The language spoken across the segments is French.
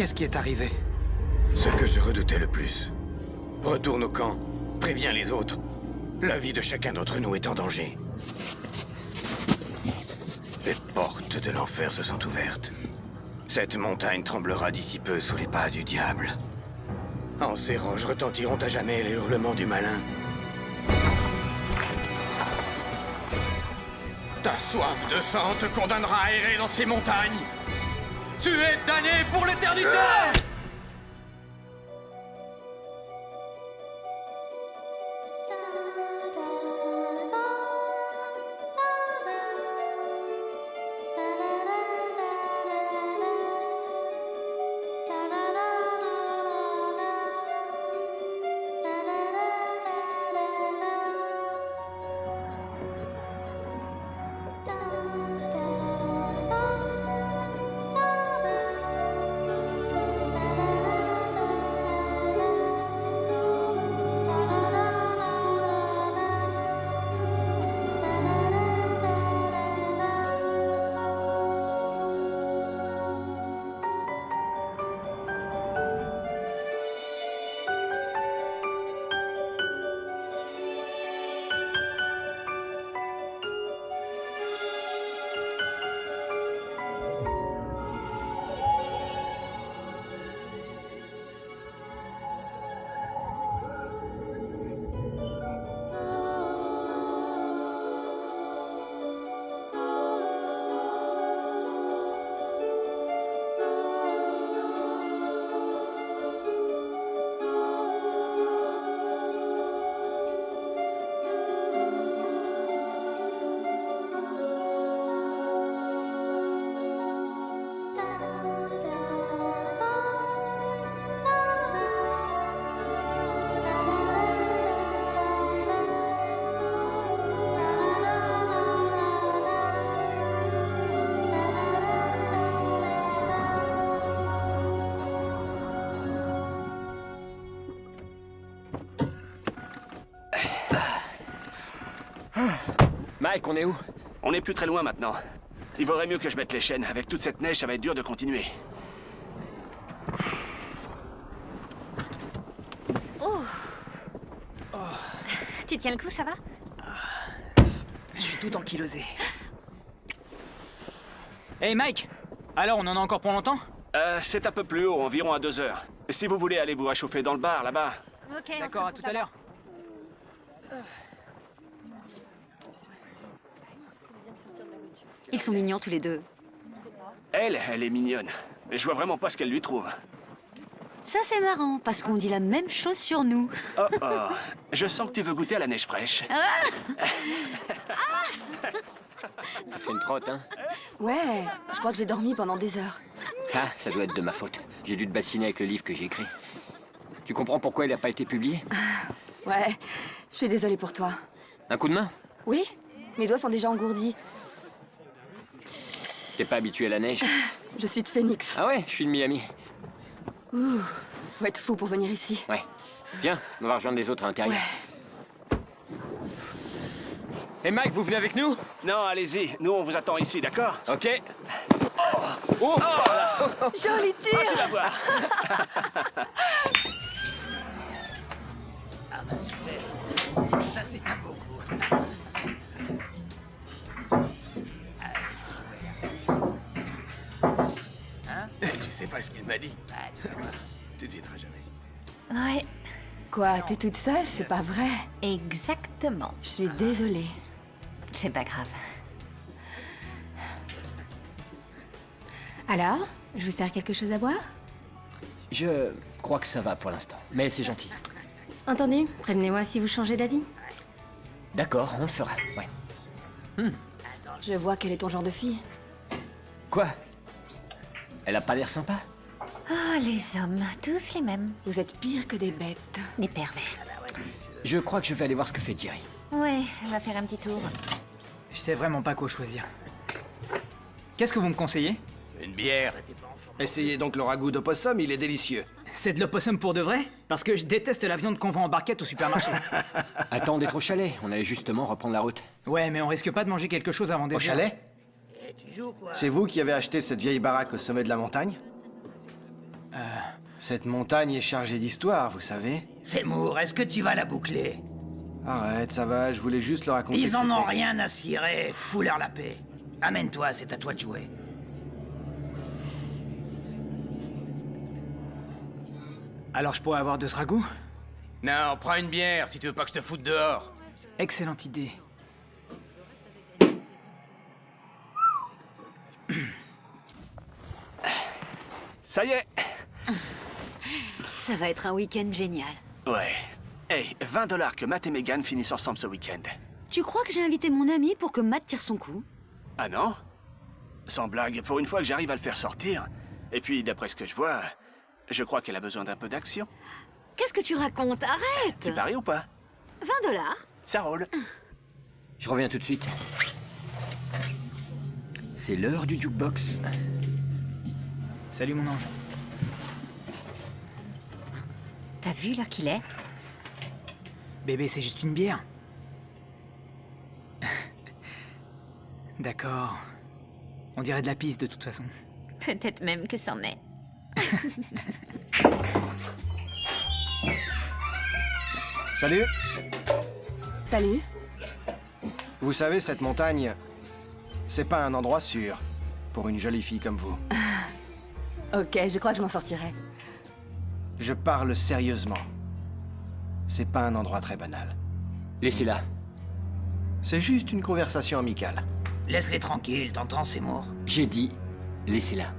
Qu'est-ce qui est arrivé? Ce que je redoutais le plus. Retourne au camp, préviens les autres. La vie de chacun d'entre nous est en danger. Les portes de l'enfer se sont ouvertes. Cette montagne tremblera d'ici peu sous les pas du diable. En ces roches retentiront à jamais les hurlements du malin. Ta soif de sang te condamnera à errer dans ces montagnes. Tu es damné pour l'éternité! Mike, on est où? On n'est plus très loin maintenant. Il vaudrait mieux que je mette les chaînes. Avec toute cette neige, ça va être dur de continuer. Tu tiens le coup, ça va? Je suis tout ankylosé. Hey Mike! Alors, on en a encore pour longtemps? C'est un peu plus haut, environ à 2 heures. Si vous voulez aller vous réchauffer dans le bar, là-bas. Ok, on D'accord, se à tout retrouve à l'heure. Ils sont mignons tous les deux. Elle est mignonne. Mais je vois vraiment pas ce qu'elle lui trouve. Ça c'est marrant, parce qu'on dit la même chose sur nous. Oh oh. Je sens que tu veux goûter à la neige fraîche. Ça fait une trotte, hein? Ouais, je crois que j'ai dormi pendant des heures. Ah, ça doit être de ma faute. J'ai dû te bassiner avec le livre que j'ai écrit. Tu comprends pourquoi il n'a pas été publié? Ouais, je suis désolée pour toi. Un coup de main? Oui, mes doigts sont déjà engourdis. T'es pas habitué à la neige? Je suis de Phoenix. Ah ouais, je suis de Miami. Ouh, faut être fou pour venir ici. Ouais. Viens, on va rejoindre les autres à l'intérieur. Ouais. Et Mike, vous venez avec nous? Non, allez-y. Nous, on vous attend ici, d'accord? Ok. Oh! Joli tir! Tu vas voir. Ça, c'est un beau coup. Tu sais pas ce qu'il m'a dit. Tu devineras jamais. Ouais, Quoi, t'es toute seule? C'est pas vrai. exactement. Je suis désolée. C'est pas grave. Alors, je vous sers quelque chose à boire? Je crois que ça va pour l'instant, mais c'est gentil. Entendu. Prévenez-moi si vous changez d'avis. D'accord, on le fera, ouais. Je vois quel est ton genre de fille. Quoi? Elle a pas l'air sympa? Oh, les hommes, tous les mêmes. Vous êtes pire que des bêtes. Des pervers. Je crois que je vais aller voir ce que fait Jerry. Ouais, on va faire un petit tour. Je sais vraiment pas quoi choisir. Qu'est-ce que vous me conseillez? Une bière. Essayez donc le ragoût d'opossum, il est délicieux. C'est de l'opossum pour de vrai? Parce que je déteste la viande qu'on vend en barquette au supermarché. Attends d'être au chalet, on allait justement reprendre la route. Ouais, mais on risque pas de manger quelque chose avant des Au chalet? C'est vous qui avez acheté cette vieille baraque au sommet de la montagne? Cette montagne est chargée d'histoire, vous savez. Seymour, est-ce que tu vas la boucler? Arrête, ça va, je voulais juste le raconter. Ils que en ont c'était- rien à cirer, fous-leur la paix. Amène-toi, c'est à toi de jouer. Alors je pourrais avoir 2 ragoûts? Non, prends une bière si tu veux pas que je te foute dehors. Excellente idée. Ça y est. Ça va être un week-end génial. Ouais. Hey, 20 $ que Matt et Megan finissent ensemble ce week-end. Tu crois que j'ai invité mon ami pour que Matt tire son coup? Ah non? Sans blague, pour une fois que j'arrive à le faire sortir. Et puis, d'après ce que je vois, je crois qu'elle a besoin d'un peu d'action. Qu'est-ce que tu racontes? Arrête! Tu paries ou pas? 20 $. Ça roule. Je reviens tout de suite. C'est l'heure du jukebox. Salut mon ange. T'as vu l'heure qu'il est? Bébé, c'est juste une bière. D'accord. On dirait de la pisse de toute façon. Peut-être même que c'en est. Salut. Salut. Vous savez, cette montagne, c'est pas un endroit sûr pour une jolie fille comme vous. Ok, je crois que je m'en sortirai. Je parle sérieusement. C'est pas un endroit très banal. Laissez-la. C'est juste une conversation amicale. Laisse-les tranquilles, t'entends, Seymour? J'ai dit, laissez-la.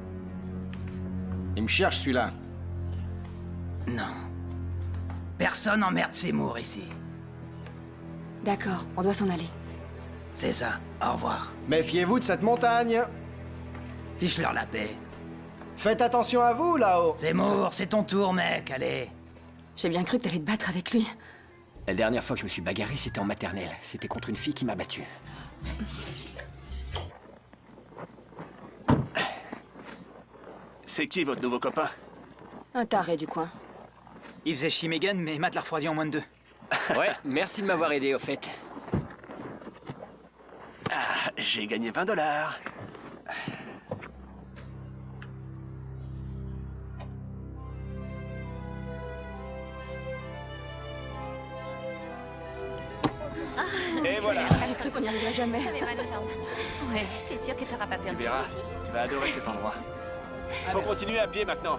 Il me cherche celui-là. Non. Personne emmerde Seymour ici. D'accord, on doit s'en aller. C'est ça, au revoir. Méfiez-vous de cette montagne. Fiche-leur la paix. Faites attention à vous, là-haut. Seymour, c'est ton tour, mec, allez. J'ai bien cru que t'allais te battre avec lui. La dernière fois que je me suis bagarré, c'était en maternelle. C'était contre une fille qui m'a battu. C'est qui votre nouveau copain? Un taré du coin. Il faisait chier Megan, mais Matt l'a refroidi en moins de 2. Ouais, merci de m'avoir aidé, au fait. Ah, j'ai gagné 20 $. Et voilà. J'ai cru qu'on n'y arriverait jamais. T'avais mal aux jambes. Ouais, c'est sûr que t'auras pas Tu perdu. verras, tu vas adorer cet endroit. Faut continuer à pied maintenant.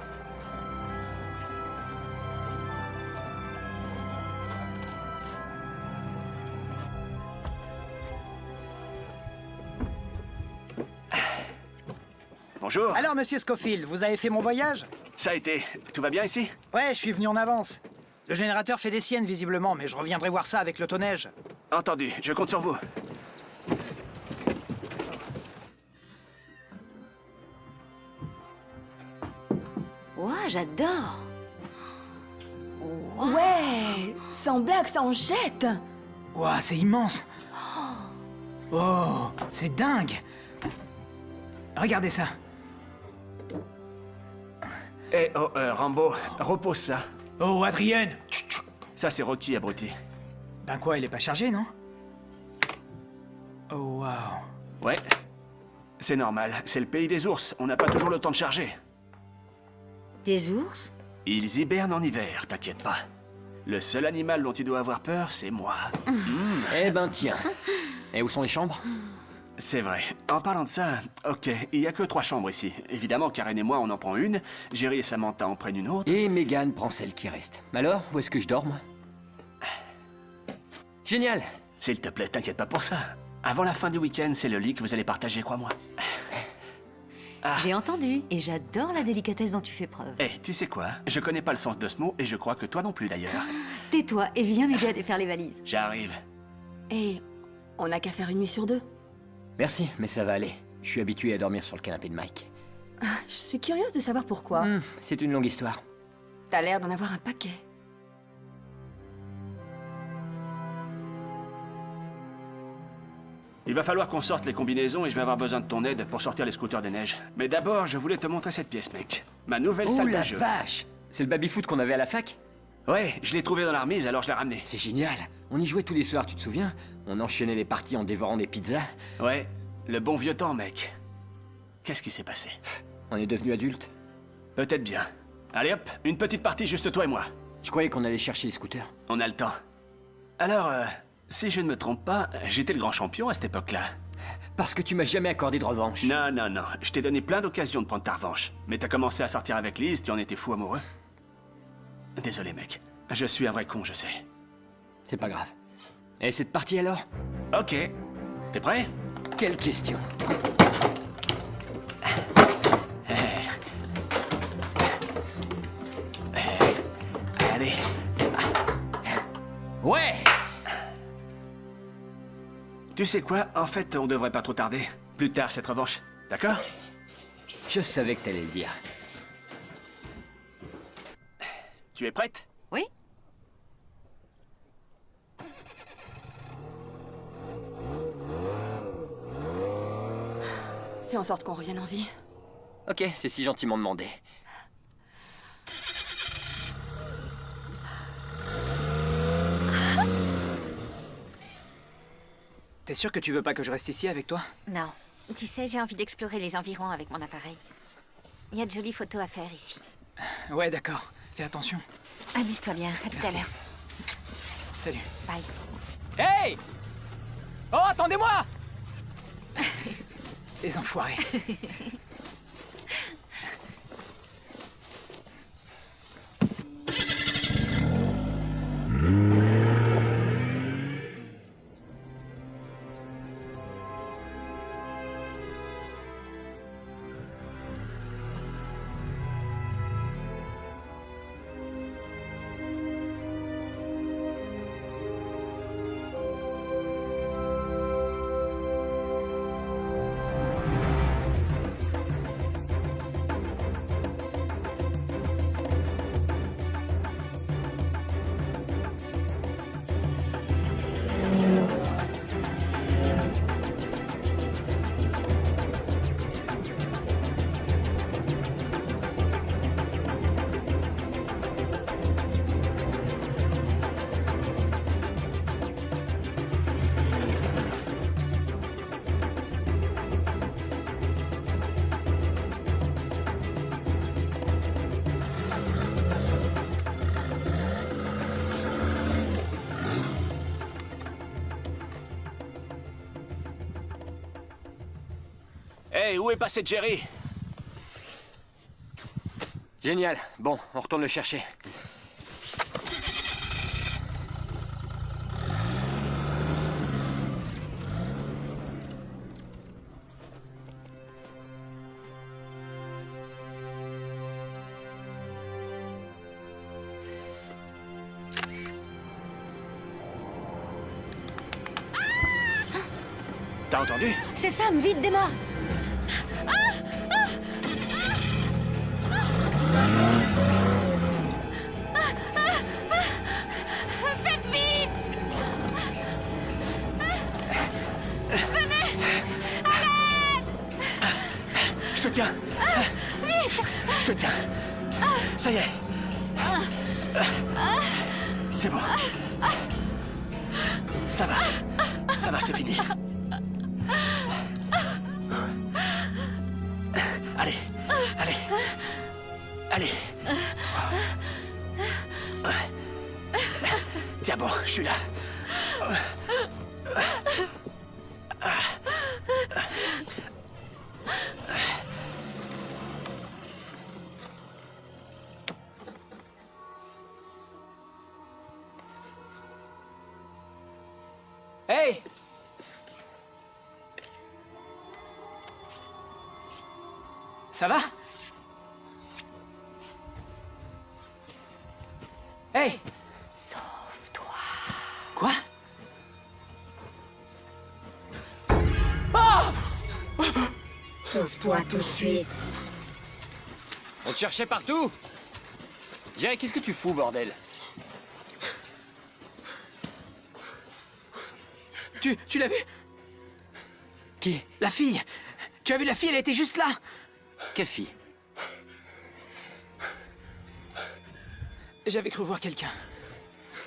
Bonjour. Alors, monsieur Scofield, vous avez fait mon voyage? Ça a été. Tout va bien ici? Ouais, je suis venu en avance. Le générateur fait des siennes, visiblement, mais je reviendrai voir ça avec l'autoneige. Entendu, je compte sur vous. Ouah, j'adore! Ouais, sans blague, ça en jette. Ouah, c'est immense. Oh, c'est dingue. Regardez ça. Eh oh, Rambo, repose ça. Oh, Adrienne. Ça, c'est Rocky, abruti. Ben quoi, il est pas chargé, non? Oh, waouh. Ouais. C'est normal, c'est le pays des ours. On n'a pas toujours le temps de charger. Des ours? Ils hibernent en hiver, t'inquiète pas. Le seul animal dont tu dois avoir peur, c'est moi. Eh ben tiens. Et où sont les chambres? C'est vrai. En parlant de ça, ok, il y a que 3 chambres ici. Évidemment, Karen et moi, on en prend une. Jerry et Samantha en prennent une autre. Et Megan prend celle qui reste. Alors, où est-ce que je dors, moi? Génial. S'il te plaît, t'inquiète pas pour ça. Avant la fin du week-end, c'est le lit que vous allez partager, crois-moi. J'ai entendu, et j'adore la délicatesse dont tu fais preuve. Eh, tu sais quoi? Je connais pas le sens de ce mot, et je crois que toi non plus, d'ailleurs. Tais-toi et viens m'aider à faire les valises. J'arrive. Et on n'a qu'à faire une nuit sur 2. Merci, mais ça va aller. Je suis habitué à dormir sur le canapé de Mike. Je suis curieuse de savoir pourquoi. C'est une longue histoire. T'as l'air d'en avoir un paquet. Il va falloir qu'on sorte les combinaisons et je vais avoir besoin de ton aide pour sortir les scooters des neiges. Mais d'abord, je voulais te montrer cette pièce, mec. Ma nouvelle Oh salle de la jeu. vache! C'est le baby-foot qu'on avait à la fac? Ouais, je l'ai trouvé dans la remise, alors je l'ai ramené. C'est génial. On y jouait tous les soirs, tu te souviens? On enchaînait les parties en dévorant des pizzas. Ouais, le bon vieux temps, mec. Qu'est-ce qui s'est passé? On est devenus adultes. Peut-être bien. Allez hop, une petite partie juste toi et moi. Je croyais qu'on allait chercher les scooters. On a le temps. Alors, si je ne me trompe pas, j'étais le grand champion à cette époque-là. Parce que tu m'as jamais accordé de revanche. Non, non, non. Je t'ai donné plein d'occasions de prendre ta revanche. Mais t'as commencé à sortir avec Liz, tu en étais fou amoureux. Désolé, mec. Je suis un vrai con, je sais. C'est pas grave. Et cette partie alors? Ok. T'es prêt? Quelle question? Allez. Ouais! Tu sais quoi? En fait, on devrait pas trop tarder. Plus tard, cette revanche. D'accord? Je savais que t'allais le dire. Tu es prête? Oui? Fais en sorte qu'on revienne en vie. Ok, c'est si gentiment demandé. T'es sûr que tu veux pas que je reste ici avec toi? Non. Tu sais, j'ai envie d'explorer les environs avec mon appareil. Il y a de jolies photos à faire ici. Ouais, d'accord. Fais attention. Amuse-toi bien. À tout à l'heure. Salut. Bye. Hey! Oh, attendez-moi! Les enfoirés. Hey, où est passé Jerry? Génial. Bon, on retourne le chercher. T'as entendu? C'est Sam, vite, démarre! Faites vite! Je te tiens. Je te tiens. Ça y est. C'est bon. Ça va. Ça va, c'est fini. Allez. Allez. Allez. Tiens bon, je suis là. Hey! Ça va? Hey! Sauve-toi. Quoi? Oh! Sauve-toi tout de suite. On te cherchait partout? Jerry, qu'est-ce que tu fous, bordel? Tu l'as vu? Qui? La fille! Tu as vu la fille, elle était juste là! Quelle fille? J'avais cru voir quelqu'un.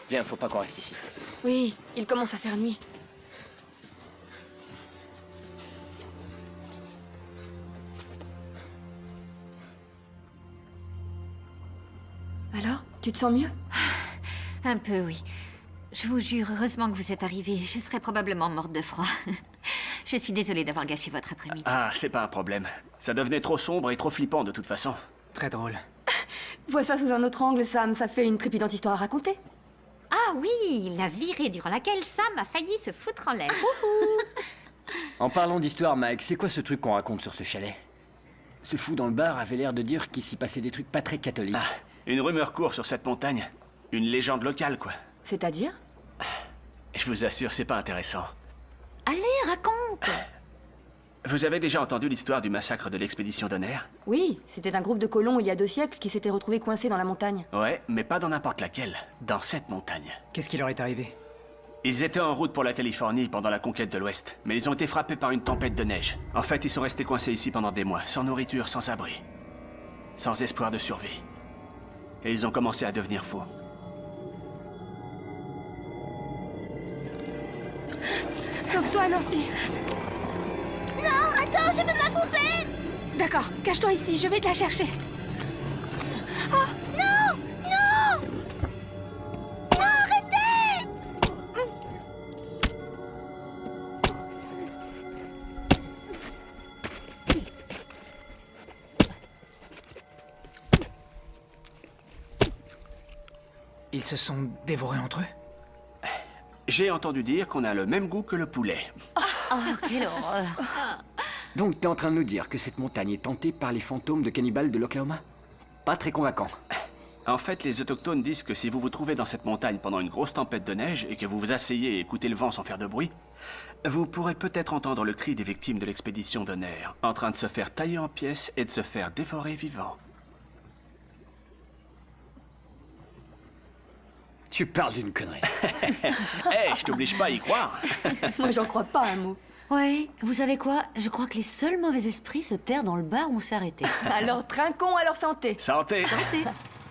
Viens, faut pas qu'on reste ici. Oui, il commence à faire nuit. Tu te sens mieux? Un peu, oui. Je vous jure, heureusement que vous êtes arrivés. Je serais probablement morte de froid. Je suis désolée d'avoir gâché votre après-midi. Ah, c'est pas un problème. Ça devenait trop sombre et trop flippant de toute façon. Très drôle. Vois ça sous un autre angle, Sam. Ça fait une trépidante histoire à raconter. Ah oui, la virée durant laquelle Sam a failli se foutre en l'air. En parlant d'histoire, Mike, c'est quoi ce truc qu'on raconte sur ce chalet? Ce fou dans le bar avait l'air de dire qu'il s'y passait des trucs pas très catholiques. Ah, une rumeur court sur cette montagne. Une légende locale, quoi. C'est-à-dire? Je vous assure, c'est pas intéressant. Allez, raconte! Vous avez déjà entendu l'histoire du massacre de l'expédition d'Honneur? Oui, c'était un groupe de colons il y a 2 siècles qui s'étaient retrouvés coincés dans la montagne. Ouais, mais pas dans n'importe laquelle. Dans cette montagne. Qu'est-ce qui leur est arrivé? Ils étaient en route pour la Californie pendant la conquête de l'Ouest, mais ils ont été frappés par une tempête de neige. En fait, ils sont restés coincés ici pendant des mois, sans nourriture, sans abri. Sans espoir de survie. Et ils ont commencé à devenir fous. Sauve-toi, Nancy! Non, attends, je veux ma poupée! D'accord, cache-toi ici, je vais te la chercher. Non! Non! Non, arrêtez! Ils se sont dévorés entre eux? J'ai entendu dire qu'on a le même goût que le poulet. Oh, quelle horreur! Donc t'es en train de nous dire que cette montagne est tentée par les fantômes de cannibales de l'Oklahoma? Pas très convaincant. En fait, les autochtones disent que si vous vous trouvez dans cette montagne pendant une grosse tempête de neige et que vous vous asseyez et écoutez le vent sans faire de bruit, vous pourrez peut-être entendre le cri des victimes de l'expédition d'Honneur, en train de se faire tailler en pièces et de se faire dévorer vivant. Tu parles d'une connerie. Hé, je t'oblige pas à y croire. Moi, j'en crois pas un mot. Ouais, vous savez quoi? Je crois que les seuls mauvais esprits se terrent dans le bar où on s'est arrêté. Alors, trinquons à leur santé. Santé. Santé.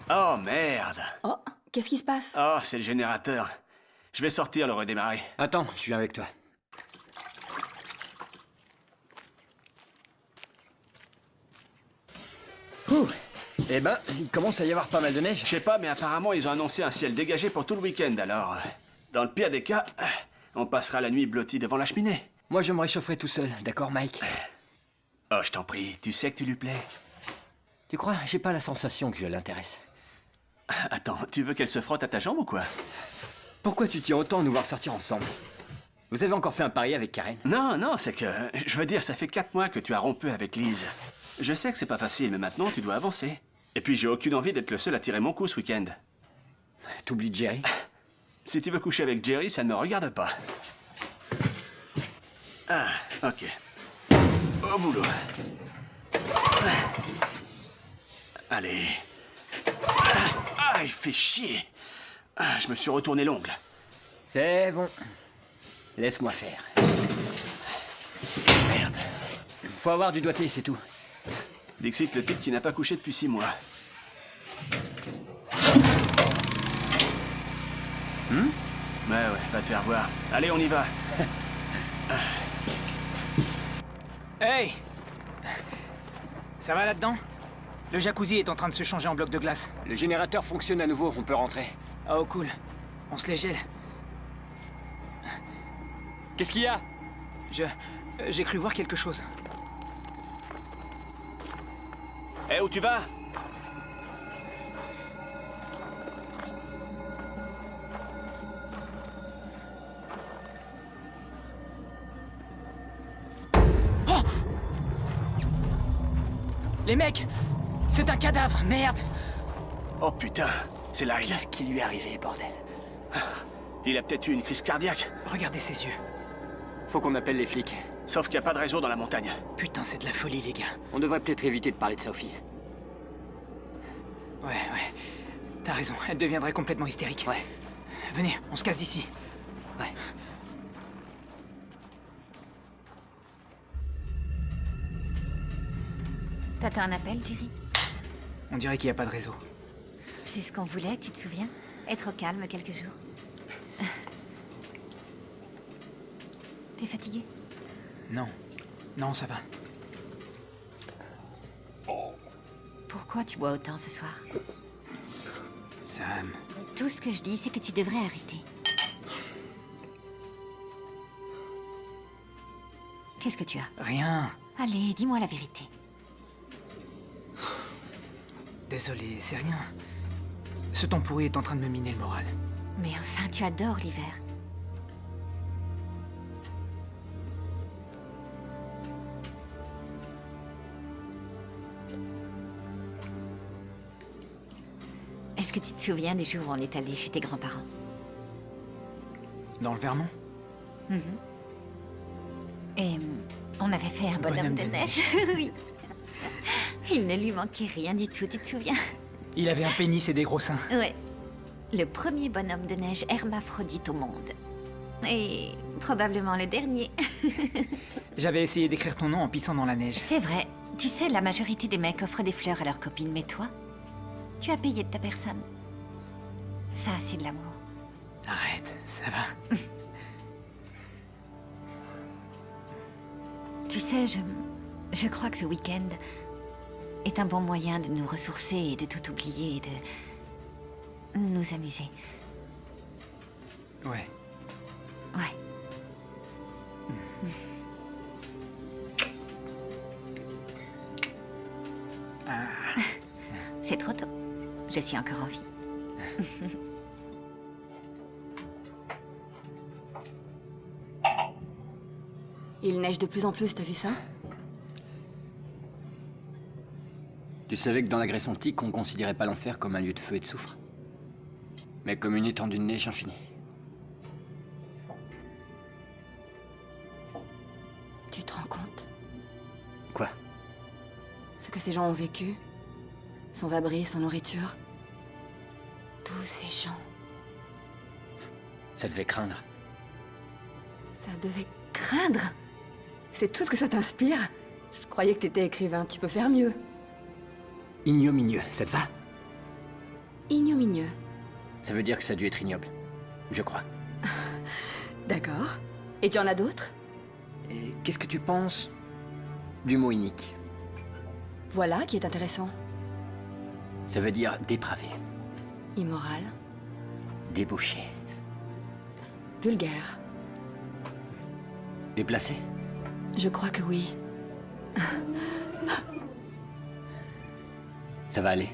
Oh, merde. Oh, qu'est-ce qui se passe? Oh, c'est le générateur. Je vais sortir le redémarrer. Attends, je suis avec toi. Ouh. Eh ben, il commence à y avoir pas mal de neige. Je sais pas, mais apparemment, ils ont annoncé un ciel dégagé pour tout le week-end, alors... Dans le pire des cas, on passera la nuit blotti devant la cheminée. Moi, je me réchaufferai tout seul, d'accord, Mike? Oh, je t'en prie, tu sais que tu lui plais. Tu crois? J'ai pas la sensation que je l'intéresse. Attends, tu veux qu'elle se frotte à ta jambe ou quoi? Pourquoi tu tiens autant à nous voir sortir ensemble? Vous avez encore fait un pari avec Karen? Non, non, c'est que... Je veux dire, ça fait 4 mois que tu as rompu avec Lise. Je sais que c'est pas facile, mais maintenant, tu dois avancer. Et puis, j'ai aucune envie d'être le seul à tirer mon coup ce week-end. T'oublies Jerry? Si tu veux coucher avec Jerry, ça ne me regarde pas. Ah, ok. Au boulot. Allez. Ah, il fait chier. Ah, je me suis retourné l'ongle. C'est bon. Laisse-moi faire. Merde. Faut avoir du doigté, c'est tout. Dixit, le type qui n'a pas couché depuis 6 mois. Ouais, va te faire voir. Allez, on y va. Hey! Ça va là-dedans? Le jacuzzi est en train de se changer en bloc de glace. Le générateur fonctionne à nouveau, on peut rentrer. Oh, cool. On se les gèle. Qu'est-ce qu'il y a? J'ai cru voir quelque chose. Où tu vas? Oh! Les mecs! C'est un cadavre, merde! Oh putain, c'est Lyle. Qu'est-ce qui lui est arrivé, bordel? Il a peut-être eu une crise cardiaque. Regardez ses yeux. Faut qu'on appelle les flics. Sauf qu'il n'y a pas de réseau dans la montagne. Putain, c'est de la folie, les gars. On devrait peut-être éviter de parler de Sophie. Ouais. T'as raison, elle deviendrait complètement hystérique. Ouais. Venez, on se casse d'ici. Ouais. T'attends un appel, Jerry? On dirait qu'il n'y a pas de réseau. C'est ce qu'on voulait, tu te souviens? Être au calme quelques jours. T'es fatigué? Non, ça va. Pourquoi tu bois autant ce soir? Sam... Tout ce que je dis, c'est que tu devrais arrêter. Qu'est-ce que tu as? Rien. Allez, dis-moi la vérité. Désolé, c'est rien. Ce temps pourri est en train de me miner le moral. Mais enfin, tu adores l'hiver. Est-ce que tu te souviens du jour où on est allé chez tes grands-parents? Dans le Vermont? Et on avait fait un bonhomme de neige. Oui. Il ne lui manquait rien du tout, tu te souviens? Il avait un pénis et des gros seins. Ouais. Le premier bonhomme de neige hermaphrodite au monde. Et probablement le dernier. J'avais essayé d'écrire ton nom en pissant dans la neige. C'est vrai. Tu sais, la majorité des mecs offrent des fleurs à leurs copines, mais toi, tu as payé de ta personne. Ça, c'est de l'amour. Arrête, ça va. Tu sais, je crois que ce week-end est un bon moyen de nous ressourcer et de tout oublier et de nous amuser. Ouais. Ouais. C'est trop tôt. Je suis encore en vie. Il neige de plus en plus, t'as vu ça? Tu savais que dans la Grèce antique, on considérait pas l'enfer comme un lieu de feu et de soufre, mais comme une étendue de neige infinie. Tu te rends compte? Quoi? Ce que ces gens ont vécu? Sans abri, sans nourriture. Tous ces gens. Ça devait craindre. Ça devait craindre? C'est tout ce que ça t'inspire? Je croyais que t'étais écrivain, tu peux faire mieux. Ignominieux, ça te va? Ignominieux. Ça veut dire que ça a dû être ignoble. Je crois. D'accord. Et tu en as d'autres? Et qu'est-ce que tu penses du mot inique? Voilà qui est intéressant. Ça veut dire dépravé, Immoral. débauché, Vulgaire. déplacé. Je crois que oui. Ça va aller.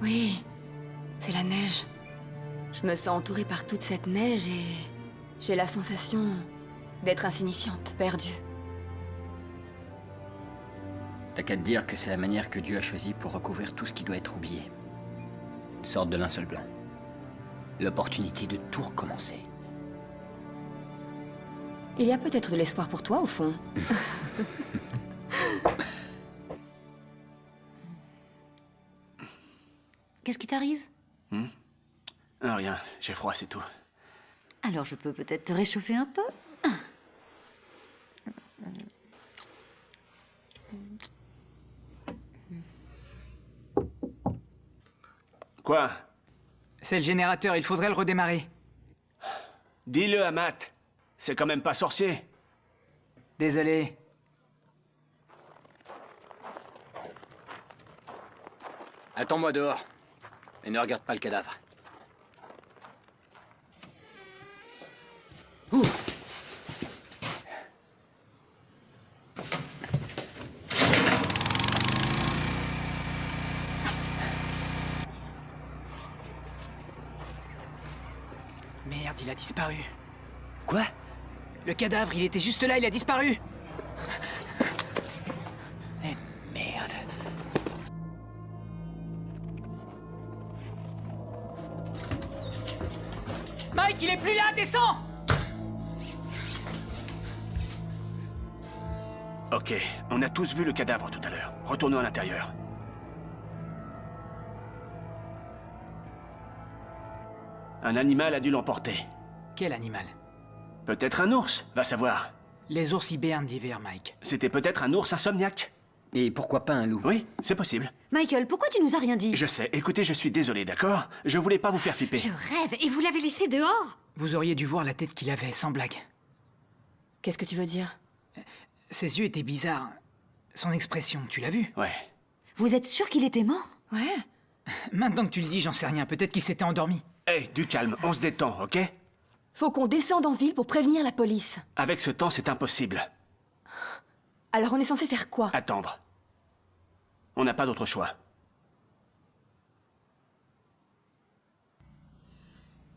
Oui. C'est la neige. Je me sens entourée par toute cette neige et j'ai la sensation d'être insignifiante, perdue. T'as qu'à te dire que c'est la manière que Dieu a choisie pour recouvrir tout ce qui doit être oublié. Une sorte de linceul blanc. L'opportunité de tout recommencer. Il y a peut-être de l'espoir pour toi, au fond. Qu'est-ce qui t'arrive? Rien, j'ai froid, c'est tout. Alors je peux peut-être te réchauffer un peu? Quoi? C'est le générateur, il faudrait le redémarrer. Dis-le à Matt. C'est quand même pas sorcier. Désolé. Attends-moi dehors. Et ne regarde pas le cadavre. Ouh. Merde, il a disparu. Quoi? Le cadavre, il était juste là, il a disparu. Eh, merde. Mike, il est plus là, descends! Ok, on a tous vu le cadavre tout à l'heure. Retournons à l'intérieur. Un animal a dû l'emporter. Quel animal? Peut-être un ours, va savoir. Les ours hibernent d'hiver, Mike. C'était peut-être un ours insomniaque. Et pourquoi pas un loup? Oui, c'est possible. Michael, pourquoi tu nous as rien dit? Je sais, écoutez, je suis désolé, d'accord? Je voulais pas vous faire flipper. Je rêve, et vous l'avez laissé dehors? Vous auriez dû voir la tête qu'il avait, sans blague. Qu'est-ce que tu veux dire? Ses yeux étaient bizarres. Son expression, tu l'as vu? Ouais. Vous êtes sûr qu'il était mort? Ouais. Maintenant que tu le dis, j'en sais rien. Peut-être qu'il s'était endormi. Hey, du calme, on se détend, ok? Faut qu'on descende en ville pour prévenir la police. Avec ce temps, c'est impossible. Alors on est censé faire quoi? Attendre. On n'a pas d'autre choix.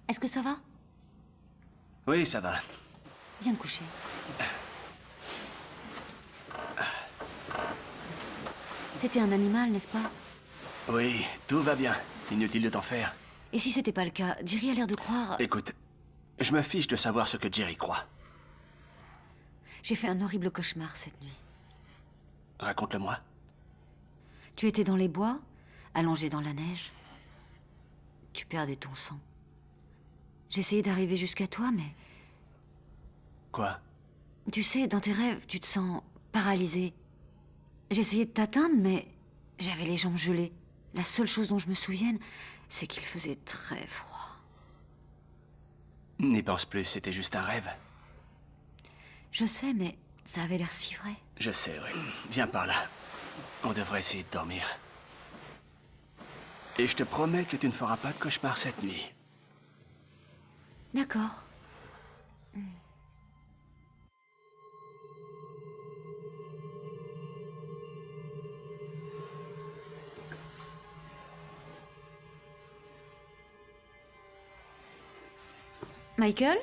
Est-ce que ça va? Oui, ça va. Viens te coucher. C'était un animal, n'est-ce pas? Oui, tout va bien. Inutile de t'en faire. Et si c'était pas le cas, Jerry a l'air de croire... Écoute, je me fiche de savoir ce que Jerry croit. J'ai fait un horrible cauchemar cette nuit. Raconte-le-moi. Tu étais dans les bois, allongé dans la neige. Tu perdais ton sang. J'essayais d'arriver jusqu'à toi, mais... Quoi? Tu sais, dans tes rêves, tu te sens paralysé. J'essayais de t'atteindre, mais j'avais les jambes gelées. La seule chose dont je me souvienne, c'est qu'il faisait très froid. N'y pense plus, c'était juste un rêve. Je sais, mais ça avait l'air si vrai. Je sais, oui. Viens par là. On devrait essayer de dormir. Et je te promets que tu ne feras pas de cauchemar cette nuit. D'accord. Michael?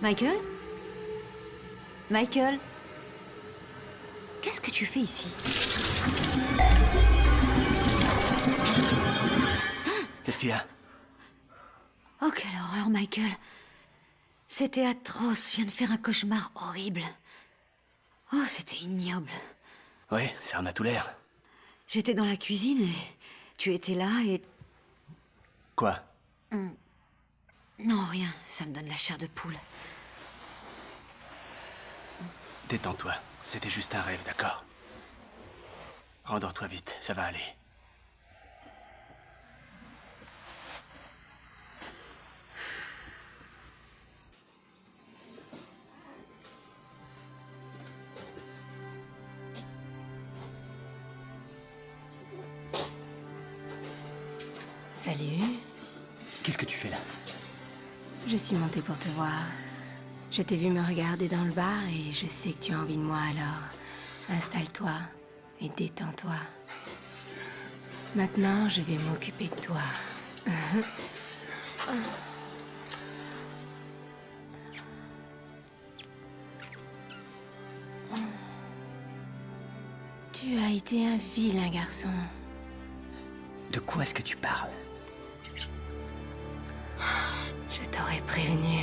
Michael? Michael? Qu'est-ce que tu fais ici? Qu'est-ce qu'il y a? Oh, quelle horreur, Michael. C'était atroce. Je viens de faire un cauchemar horrible. Oh, c'était ignoble. Oui, ça en a tout l'air. J'étais dans la cuisine et tu étais là et... Quoi? Non, rien. Ça me donne la chair de poule. Détends-toi. C'était juste un rêve, d'accord? Rendors-toi vite, ça va aller. Salut. Qu'est-ce que tu fais là? Je suis montée pour te voir. Je t'ai vu me regarder dans le bar et je sais que tu as envie de moi, alors installe-toi et détends-toi. Maintenant, je vais m'occuper de toi. Tu as été un vilain garçon. De quoi est-ce que tu parles? Je t'aurais prévenu.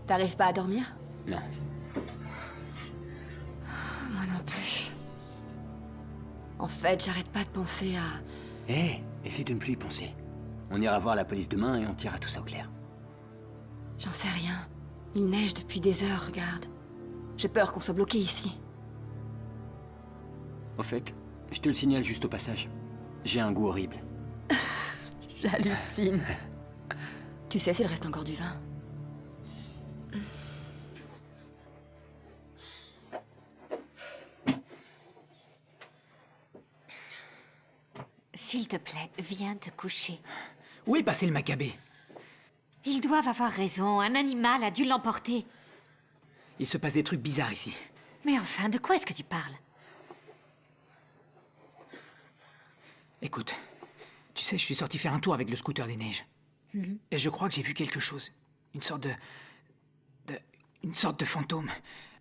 T'arrives pas à dormir? Non. Moi non plus. En fait, j'arrête pas de penser à... Hé, essaie de ne plus y penser. On ira voir la police demain et on tirera tout ça au clair. J'en sais rien. Il neige depuis des heures, regarde. J'ai peur qu'on soit bloqué ici. Au fait, je te le signale juste au passage. J'ai un goût horrible. J'hallucine. Tu sais s'il reste encore du vin? S'il te plaît, viens te coucher. Où est passé le Maccabée? Ils doivent avoir raison, un animal a dû l'emporter. Il se passe des trucs bizarres ici. Mais enfin, de quoi est-ce que tu parles? Écoute, tu sais, je suis sorti faire un tour avec le scooter des neiges. Et je crois que j'ai vu quelque chose. Une sorte une sorte de fantôme.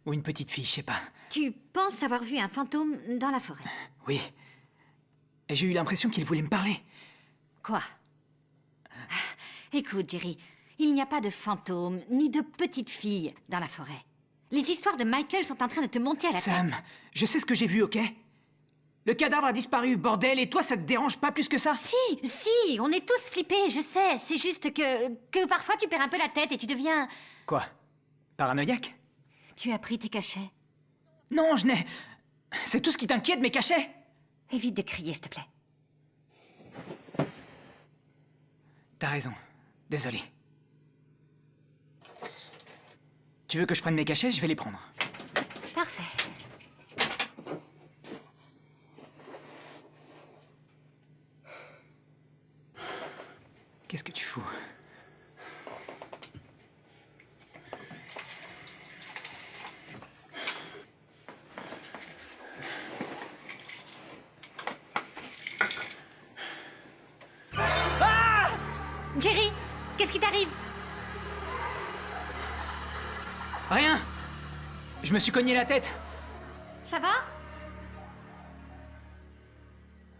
Ou une petite fille, je sais pas. Tu penses avoir vu un fantôme dans la forêt? Oui. Et j'ai eu l'impression qu'il voulait me parler. Quoi? Écoute, Jerry, il n'y a pas de fantôme, ni de petite fille dans la forêt. Les histoires de Michael sont en train de te monter à la Sam, tête. je sais ce que j'ai vu, ok? Le cadavre a disparu, bordel, et toi, ça te dérange pas plus que ça? Si, on est tous flippés, je sais. C'est juste que parfois tu perds un peu la tête et tu deviens... Quoi? Paranoïaque? Tu as pris tes cachets. Non, je n'ai... C'est tout ce qui t'inquiète, mes cachets? Évite de crier, s'il te plaît. T'as raison. Désolé. Tu veux que je prenne mes cachets? Je vais les prendre. Parfait. Qu'est-ce que tu fous? Jerry, qu'est-ce qui t'arrive? Rien! Je me suis cogné la tête. Ça va?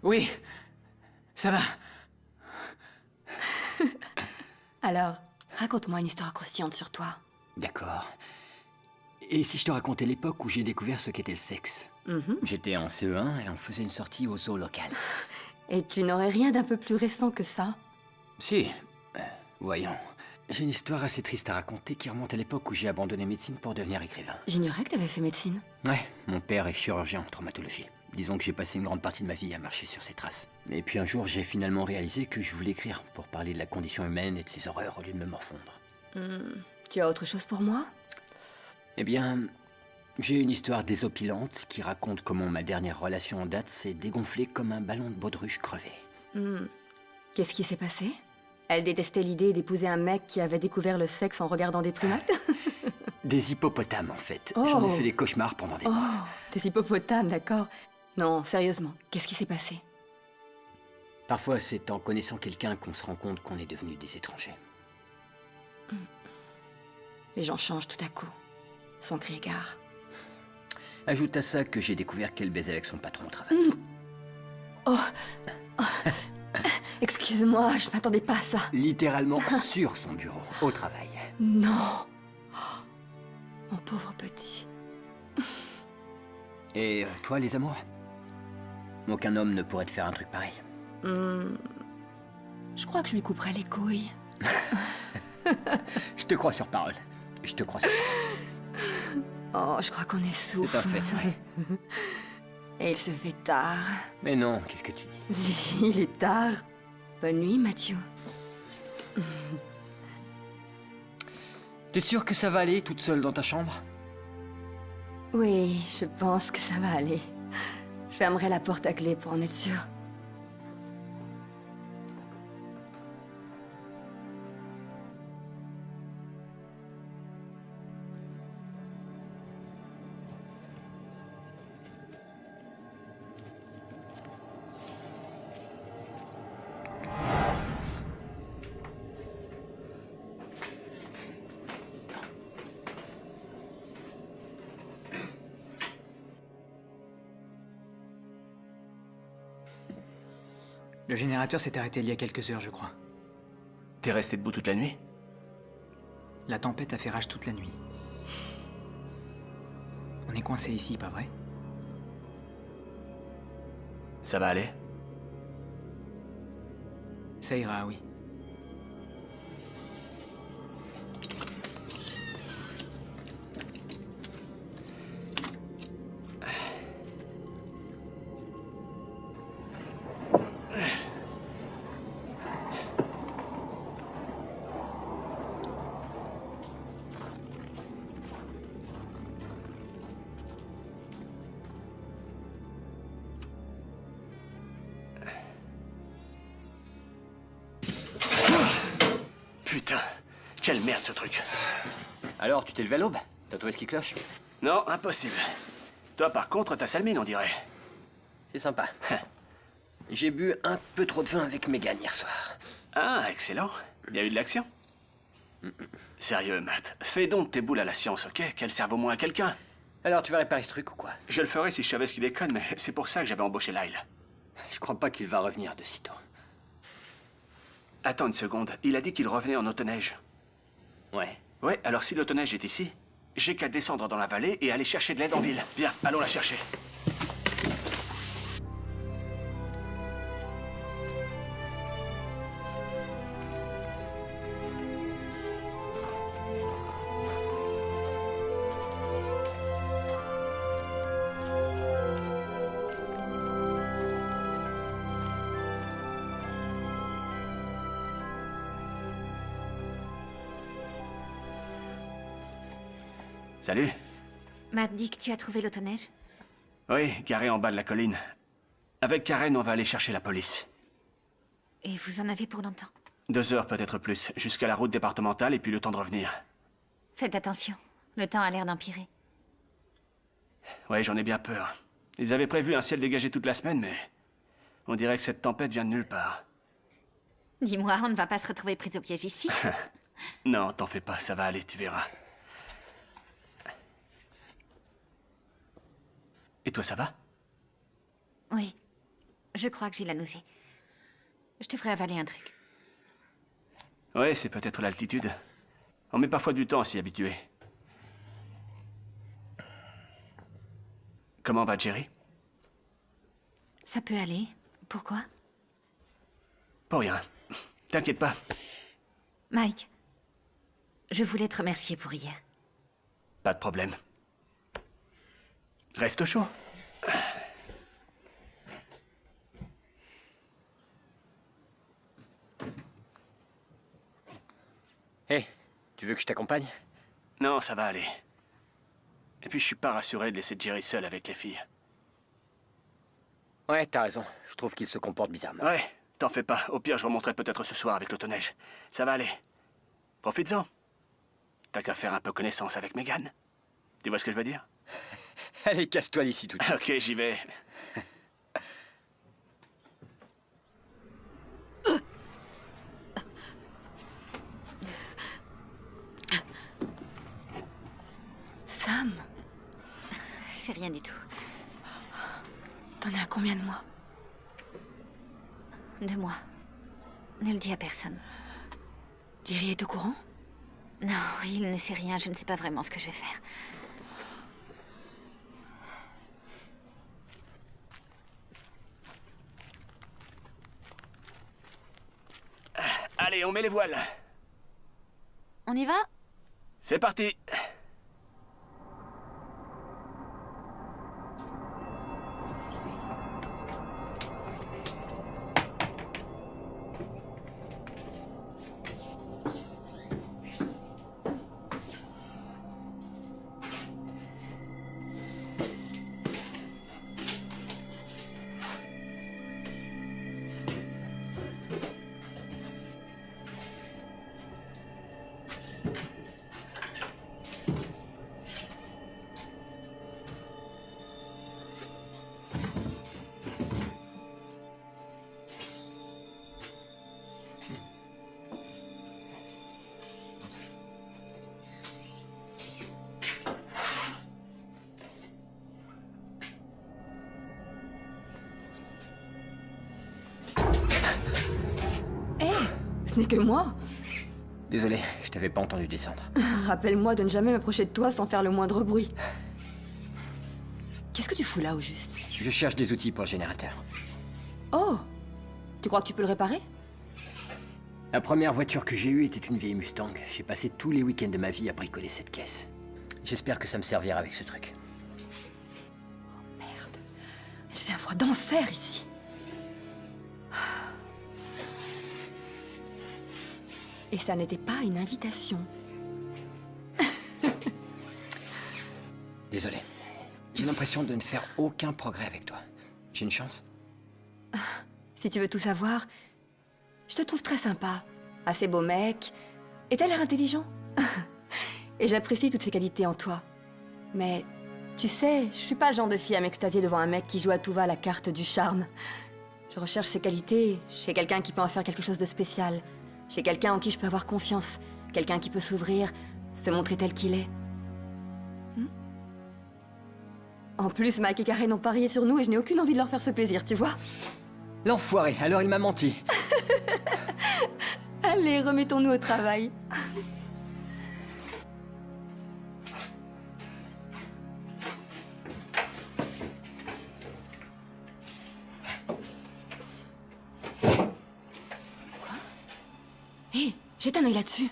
Oui, ça va. Alors, raconte-moi une histoire croustillante sur toi. D'accord. Et si je te racontais l'époque où j'ai découvert ce qu'était le sexe? J'étais en CE1 et on faisait une sortie au zoo local. Et tu n'aurais rien d'un peu plus récent que ça? Si. Voyons. J'ai une histoire assez triste à raconter qui remonte à l'époque où j'ai abandonné médecine pour devenir écrivain. J'ignorais que t'avais fait médecine. Ouais, mon père est chirurgien en traumatologie. Disons que j'ai passé une grande partie de ma vie à marcher sur ses traces. Et puis un jour, j'ai finalement réalisé que je voulais écrire pour parler de la condition humaine et de ses horreurs au lieu de me morfondre. Tu as autre chose pour moi? Eh bien, j'ai une histoire désopilante qui raconte comment ma dernière relation en date s'est dégonflée comme un ballon de baudruche crevé. Qu'est-ce qui s'est passé? Elle détestait l'idée d'épouser un mec qui avait découvert le sexe en regardant des primates? Des hippopotames, en fait. Oh. J'en ai fait des cauchemars pendant des mois. Des hippopotames, d'accord. Non, sérieusement, qu'est-ce qui s'est passé? Parfois, c'est en connaissant quelqu'un qu'on se rend compte qu'on est devenu des étrangers. Les gens changent tout à coup, sans crier gare. Ajoute à ça que j'ai découvert qu'elle baisait avec son patron au travail. Excuse-moi, je m'attendais pas à ça. Littéralement sur son bureau, au travail. Non. Mon pauvre petit. Et toi, les amours? Aucun homme ne pourrait te faire un truc pareil. Je crois que je lui couperais les couilles. Je te crois sur parole. Je te crois sur parole. Oh, je crois qu'on est sous. C'est un fait, ouais. Et il se fait tard. Mais non, qu'est-ce que tu dis? Il est tard. Bonne nuit, Mathieu. T'es sûr que ça va aller toute seule dans ta chambre? Oui, je pense que ça va aller. Je fermerai la porte à clé pour en être sûre. Le générateur s'est arrêté il y a quelques heures, je crois. T'es resté debout toute la nuit? La tempête a fait rage toute la nuit. On est coincé ici, pas vrai? Ça va aller? Ça ira, oui. putain. Quelle merde, ce truc. Alors, tu t'es levé à l'aube? T'as trouvé ce qui cloche? Non, impossible. Toi, par contre, t'as sale mine, on dirait. C'est sympa. J'ai bu un peu trop de vin avec Megan hier soir. Ah, excellent. Il y a eu de l'action? Sérieux, Matt, fais donc tes boules à la science, ok? Qu'elle serve au moins à quelqu'un. Alors, tu vas réparer ce truc ou quoi? Je le ferais si je savais ce qu'il déconne, mais c'est pour ça que j'avais embauché Lyle. Je crois pas qu'il va revenir de sitôt. Attends une seconde, il a dit qu'il revenait en autoneige. Ouais. Ouais, alors si l'autoneige est ici, j'ai qu'à descendre dans la vallée et aller chercher de l'aide en ville. Viens, allons la chercher. Salut. Matt dit que tu as trouvé l'autoneige. Oui, garé en bas de la colline. Avec Karen, on va aller chercher la police. Et vous en avez pour longtemps? 2 heures, peut-être plus, jusqu'à la route départementale et puis le temps de revenir. Faites attention, le temps a l'air d'empirer. Ouais, j'en ai bien peur. Ils avaient prévu un ciel dégagé toute la semaine, mais on dirait que cette tempête vient de nulle part. Dis-moi, on ne va pas se retrouver pris au piège ici? Non, t'en fais pas, ça va aller, tu verras. Et toi, ça va? Oui, je crois que j'ai la nausée. Je devrais avaler un truc. Ouais, c'est peut-être l'altitude. On met parfois du temps à s'y habituer. Comment va Jerry? Ça peut aller. Pourquoi? Pour rien. T'inquiète pas. Mike, je voulais te remercier pour hier. Pas de problème. Reste chaud. Hé, tu veux que je t'accompagne? Non, ça va aller. Et puis je suis pas rassuré de laisser Jerry seul avec les filles. Ouais, t'as raison. Je trouve qu'il se comporte bizarrement. Ouais, t'en fais pas. Au pire, je remonterai peut-être ce soir avec l'autoneige. Ça va aller. Profites-en. T'as qu'à faire un peu connaissance avec Megan. Tu vois ce que je veux dire? Allez, casse-toi d'ici tout de suite. Ok, j'y vais. Sam, C'est rien du tout. t'en as combien de mois? 2 mois. Ne le dis à personne. Jerry est au courant? Non, il ne sait rien, je ne sais pas vraiment ce que je vais faire. Allez, on met les voiles. On y va? C'est parti. Ce n'est que moi. Désolé, je t'avais pas entendu descendre. Rappelle-moi de ne jamais m'approcher de toi sans faire le moindre bruit. Qu'est-ce que tu fous là, au juste? Je cherche des outils pour le générateur. Oh! Tu crois que tu peux le réparer? La première voiture que j'ai eue était une vieille Mustang. J'ai passé tous les week-ends de ma vie à bricoler cette caisse. J'espère que ça me servira avec ce truc. Oh merde. Il fait un froid d'enfer ici. Et ça n'était pas une invitation. Désolé. J'ai l'impression de ne faire aucun progrès avec toi. J'ai une chance? Si tu veux tout savoir, je te trouve très sympa. Assez beau mec, Et t'as l'air intelligent. Et j'apprécie toutes ces qualités en toi. Mais, tu sais, je suis pas le genre de fille à m'extasier devant un mec qui joue à tout va la carte du charme. Je recherche ces qualités chez quelqu'un qui peut en faire quelque chose de spécial. Chez quelqu'un en qui je peux avoir confiance. Quelqu'un qui peut s'ouvrir, se montrer tel qu'il est. En plus, Mike et Karen ont parié sur nous et je n'ai aucune envie de leur faire ce plaisir, tu vois. L'enfoiré, alors il m'a menti. Allez, remettons-nous au travail. Quoi? Hé, jette un œil là-dessus.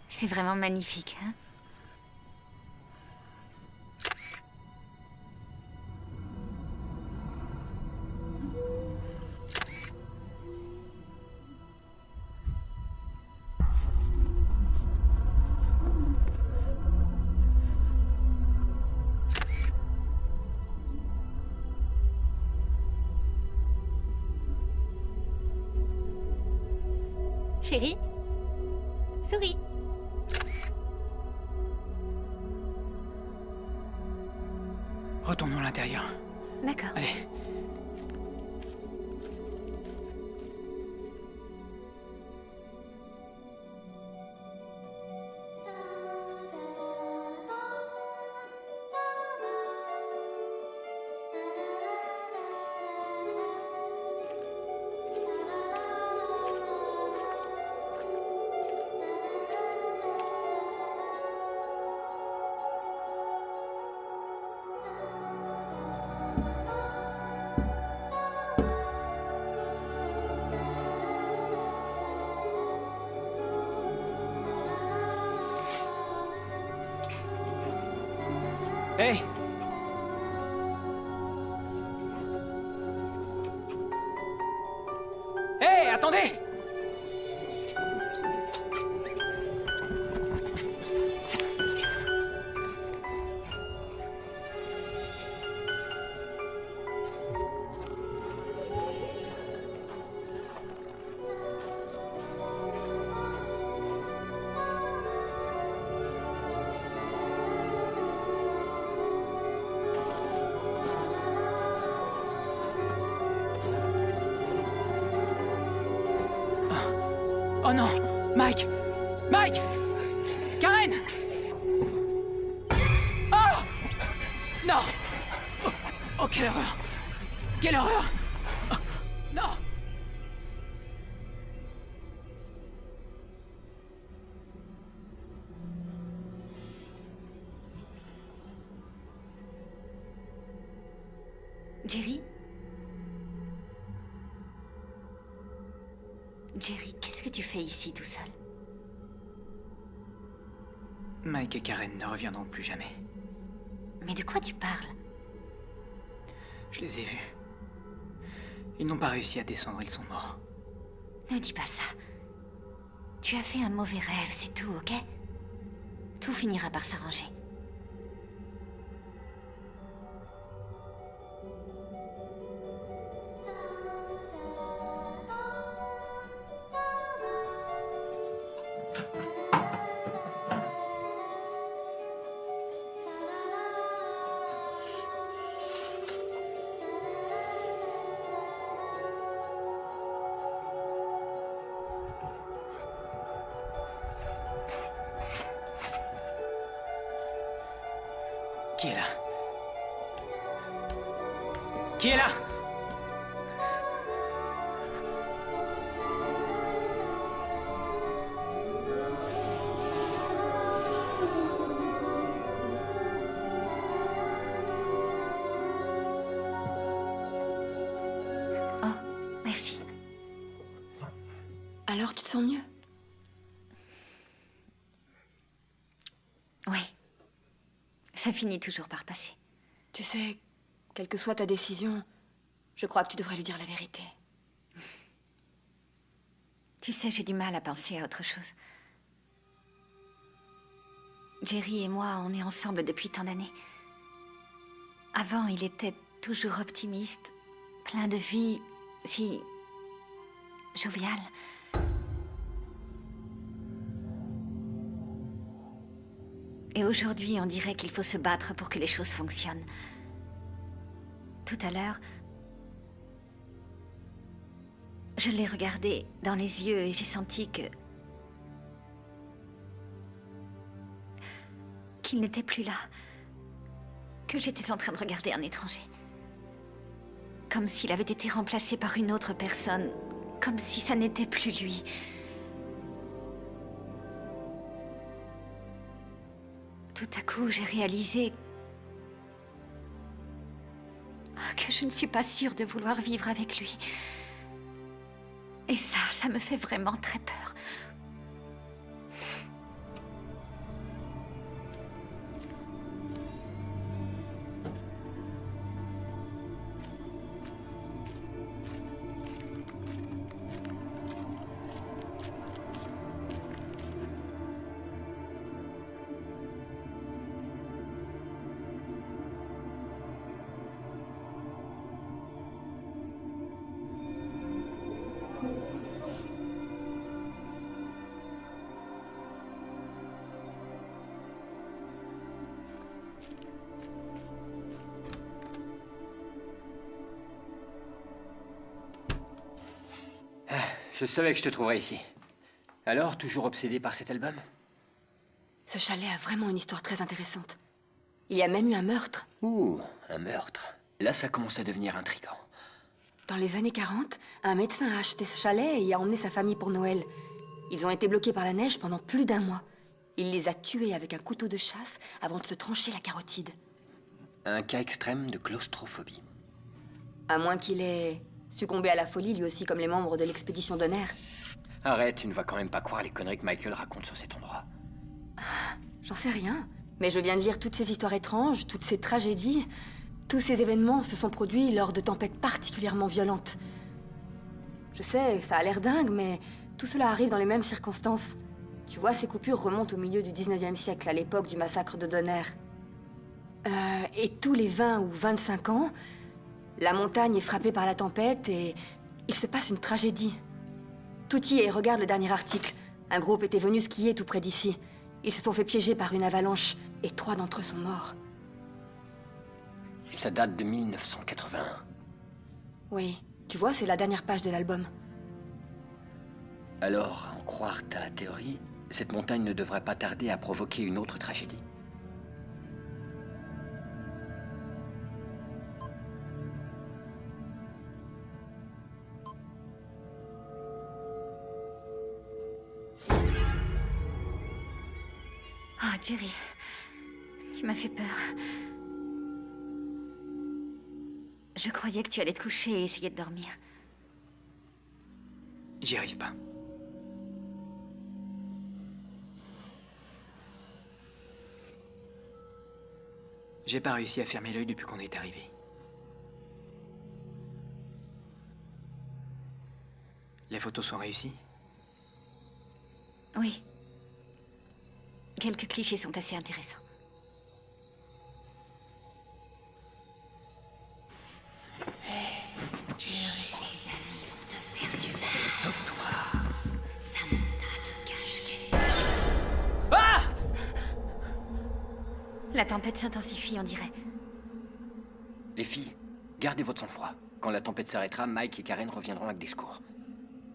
C'est vraiment magnifique, hein? Chérie, souris. Retournons à l'intérieur. D'accord. Allez. Hé! Hé, attendez! Oh non! Mike! Mike! Karen! Oh! Non! Oh, quelle horreur! Quelle horreur! Oh, non! Jerry? Jerry, qu'est-ce que tu fais ici tout seul? Mike et Karen ne reviendront plus jamais. Mais de quoi tu parles? Je les ai vus. Ils n'ont pas réussi à descendre, ils sont morts. Ne dis pas ça. Tu as fait un mauvais rêve, c'est tout, ok? Tout finira par s'arranger. Qui est là? Qui est là? Oh, merci. Alors, tu te sens mieux? Oui. Ça finit toujours par passer. Tu sais, quelle que soit ta décision, je crois que tu devrais lui dire la vérité. Tu sais, j'ai du mal à penser à autre chose. Jerry et moi, on est ensemble depuis tant d'années. Avant, il était toujours optimiste, plein de vie, si jovial. Et aujourd'hui, on dirait qu'il faut se battre pour que les choses fonctionnent. Tout à l'heure, je l'ai regardé dans les yeux et j'ai senti qu'il n'était plus là. Que j'étais en train de regarder un étranger. Comme s'il avait été remplacé par une autre personne. Comme si ça n'était plus lui. Tout à coup, j'ai réalisé que je ne suis pas sûre de vouloir vivre avec lui. Et ça me fait vraiment très peur. Je savais que je te trouverais ici. Alors, toujours obsédé par cet album? Ce chalet a vraiment une histoire très intéressante. Il y a même eu un meurtre. Ouh, un meurtre. Là, ça commence à devenir intriguant. Dans les années 40, un médecin a acheté ce chalet et y a emmené sa famille pour Noël. Ils ont été bloqués par la neige pendant plus d'1 mois. Il les a tués avec un couteau de chasse avant de se trancher la carotide. Un cas extrême de claustrophobie. À moins qu'il ait succombé à la folie, lui aussi, comme les membres de l'expédition Donner. Arrête, tu ne vas quand même pas croire les conneries que Michael raconte sur cet endroit. J'en sais rien. Mais je viens de lire toutes ces histoires étranges, toutes ces tragédies. Tous ces événements se sont produits lors de tempêtes particulièrement violentes. Je sais, ça a l'air dingue, mais tout cela arrive dans les mêmes circonstances. Tu vois, ces coupures remontent au milieu du 19e siècle, à l'époque du massacre de Donner. Et tous les 20 ou 25 ans, la montagne est frappée par la tempête et il se passe une tragédie. Tout y est, regarde le dernier article. Un groupe était venu skier tout près d'ici. Ils se sont fait piéger par une avalanche et 3 d'entre eux sont morts. Ça date de 1981. Oui, tu vois, c'est la dernière page de l'album. Alors, à en croire ta théorie, cette montagne ne devrait pas tarder à provoquer une autre tragédie. Oh, Jerry, tu m'as fait peur. Je croyais que tu allais te coucher et essayer de dormir. J'y arrive pas. J'ai pas réussi à fermer l'œil depuis qu'on est arrivé. Les photos sont réussies? Oui. Quelques clichés sont assez intéressants. Jerry. Tes amis vont te faire du mal. Sauf toi. Samantha te cache quelque chose. Ah! La tempête s'intensifie, on dirait. Les filles, gardez votre sang-froid. Quand la tempête s'arrêtera, Mike et Karen reviendront avec des secours.